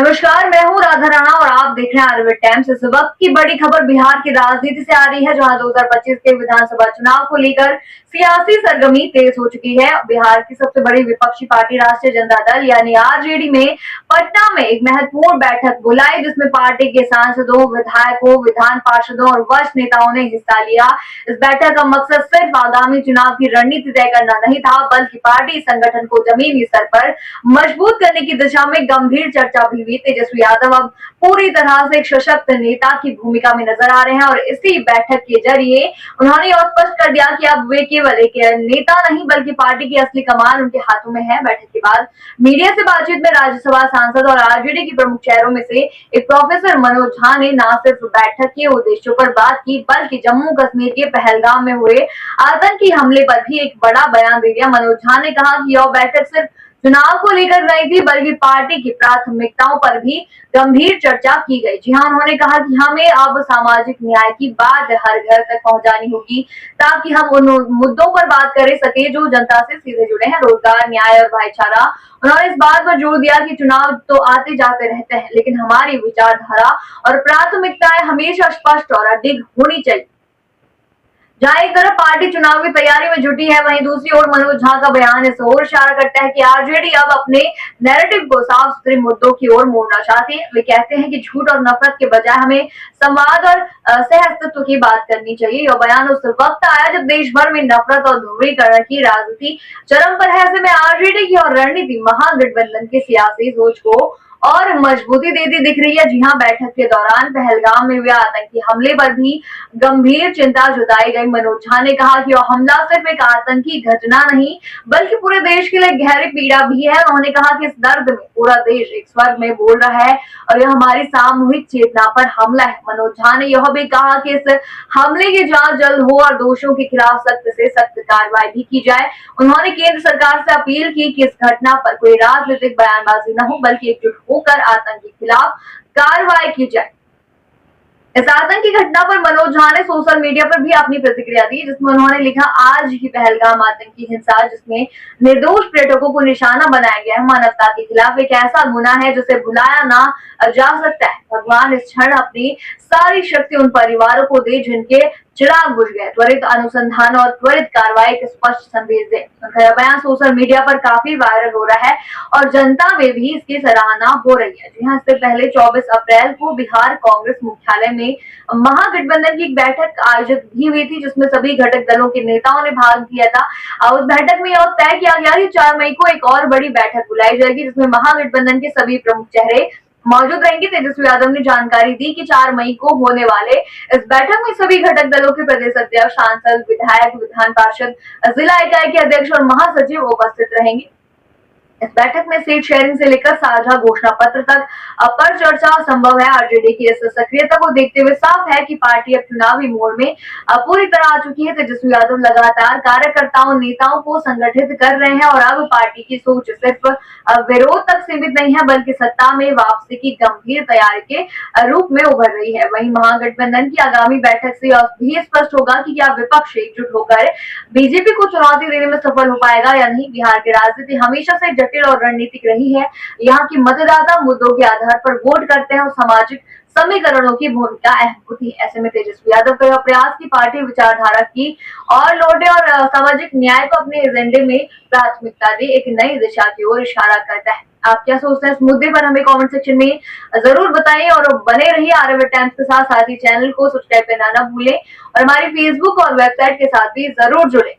नमस्कार, मैं हूँ राधा राणा और आप देख रहे हैं आर्यभट्ट टाइम्स। इस वक्त की बड़ी खबर बिहार की राजनीति से आ रही है, जहां 2025 के विधानसभा चुनाव को लेकर सियासी सरगर्मी तेज हो चुकी है। बिहार की सबसे बड़ी विपक्षी पार्टी राष्ट्रीय जनता दल यानी आरजेडी में पटना में एक महत्वपूर्ण बैठक बुलाई, जिसमें पार्टी के सांसदों, विधायकों, विधान पार्षदों और वरिष्ठ नेताओं ने हिस्सा लिया। इस बैठक का मकसद सिर्फ आगामी चुनाव की रणनीति तय करना नहीं था, बल्कि पार्टी संगठन को जमीनी स्तर पर मजबूत करने की दिशा में गंभीर चर्चा भी हुई। तेजस्वी यादव अब पूरी तरह से एक सशक्त नेता की भूमिका में नजर आ रहे हैं और इसी बैठक के जरिए उन्होंने और स्पष्ट कर दिया कि अब वे केवल एक नेता नहीं बल्कि पार्टी की असली कमान उनके हाथों में है। बैठक के बाद मीडिया से बातचीत में राज्यसभा सांसद और आरजेडी के प्रमुख चेहरों में से एक प्रोफेसर मनोज झा ने न सिर्फ बैठक के उद्देश्यों पर बात की, बल्कि जम्मू कश्मीर के पहलगाम में हुए आतंकी हमले पर भी एक बड़ा बयान दे दिया। मनोज झा ने कहा कि यह बैठक सिर्फ चुनाव को लेकर नहीं थी, बल्कि पार्टी की प्राथमिकताओं पर भी गंभीर चर्चा की गई। जी हाँ, उन्होंने कहा कि हमें अब सामाजिक न्याय की बात हर घर तक पहुंचानी होगी, ताकि हम उन मुद्दों पर बात कर सके जो जनता से सीधे जुड़े हैं, रोजगार, न्याय और भाईचारा। उन्होंने इस बात पर जोर दिया कि चुनाव तो आते जाते रहते हैं, लेकिन हमारी विचारधारा और प्राथमिकताएं हमेशा स्पष्ट और अडिग होनी चाहिए। जहां एक तरफ पार्टी चुनाव की तैयारी में जुटी है, वहीं दूसरी ओर मनोज झा का बयान इस ओर इशारा करता है कि आरजेडी अब अपने नैरेटिव को साफ सुथरे मुद्दों की ओर मोड़ना चाहती है। वे कहते हैं कि झूठ और नफरत के बजाय हमें संवाद और सह-अस्तित्व की बात करनी चाहिए। यह बयान उस वक्त आया जब देश भर में नफरत और ध्रुवीकरण की राजनीति चरम पर है। ऐसे में आरजेडी की और रणनीति महागठबंधन की सियासी सोच को और मजबूती देती दिख रही है। जी हाँ, बैठक के दौरान पहलगाम में हुए आतंकी हमले पर भी गंभीर चिंता जताई गई। मनोज झा ने कहा कि यह हमला सिर्फ एक आतंकी घटना नहीं, बल्कि पूरे देश के लिए गहरी पीड़ा भी है। उन्होंने कहा कि इस दर्द में पूरा देश एक स्वर में बोल रहा है और यह हमारी सामूहिक चेतना पर हमला है। मनोज झा ने यह भी कहा कि इस हमले की जांच जल्द हो और दोषियों के खिलाफ सख्त से सख्त कार्रवाई भी की जाए। उन्होंने केंद्र सरकार से अपील की कि इस घटना पर कोई राजनीतिक बयानबाजी न हो, बल्कि एकजुट होकर आतंक के खिलाफ कार्रवाई की जाए। इस आतंकी घटना पर मनोज झा ने सोशल मीडिया पर भी अपनी प्रतिक्रिया दी, जिसमें उन्होंने लिखा, आज की पहलगाम आतंकी हिंसा जिसमें निर्दोष पर्यटकों को निशाना बनाया गया है, मानवता के खिलाफ एक ऐसा गुनाह है जिसे भुलाया ना जा सकता है। भगवान इस क्षण अपनी सारी शक्ति उन परिवारों को दे जिनके चिराग बुझ गए। त्वरित अनुसंधान और त्वरित कार्रवाई के स्पष्ट संदेश दे। उनका यह बयान सोशल मीडिया पर काफी वायरल हो रहा है और जनता में भी इसकी सराहना हो रही है। जी हाँ, इससे पहले 24 अप्रैल को बिहार कांग्रेस मुख्यालय में महागठबंधन की एक बैठक आयोजित भी हुई थी, जिसमें सभी घटक दलों के नेताओं ने भाग लिया था। उस बैठक में यह तय किया गया कि 4 मई को एक और बड़ी बैठक बुलाई जाएगी, जिसमें महागठबंधन के सभी प्रमुख चेहरे मौजूद रहेंगे। तेजस्वी यादव ने जानकारी दी कि 4 मई को होने वाले इस बैठक में सभी घटक दलों के प्रदेश अध्यक्ष, सांसद, विधायक, विधान पार्षद, जिला इकाई के अध्यक्ष और महासचिव उपस्थित रहेंगे। इस बैठक में सीट शेयरिंग से लेकर साझा घोषणा पत्र तक पर चर्चा संभव है। आरजेडी की इस सक्रियता को देखते हुए साफ है कि पार्टी अब चुनावी मोड़ में पूरी तरह आ चुकी है। तेजस्वी यादव लगातार कार्यकर्ताओं, नेताओं को संगठित कर रहे हैं और अब पार्टी की सोच सिर्फ विरोध तक सीमित नहीं है, बल्कि सत्ता में वापसी की गंभीर तैयारी के रूप में उभर रही है। वहीं महागठबंधन की आगामी बैठक से भी स्पष्ट होगा कि क्या विपक्ष एकजुट होकर बीजेपी को चुनौती देने में सफल हो पाएगा या नहीं। बिहार की राजनीति हमेशा से जटिल और रणनीतिक रही है। यहाँ की मतदाता मुद्दों के आधार पर वोट करते हैं और सामाजिक समीकरणों की भूमिका अहम होती है। ऐसे में तेजस्वी यादव का प्रयास की पार्टी विचारधारा की और लौटे और सामाजिक न्याय को अपने एजेंडे में प्राथमिकता दे, एक नई दिशा की ओर इशारा करता है। आप क्या सोचते हैं इस मुद्दे पर, हमें कमेंट सेक्शन में जरूर बताइए और बने रहिए आर्यभट्ट टाइम्स के साथ ही चैनल को सब्सक्राइब करना ना भूलें और हमारी फेसबुक और वेबसाइट के साथ भी जरूर जुड़े।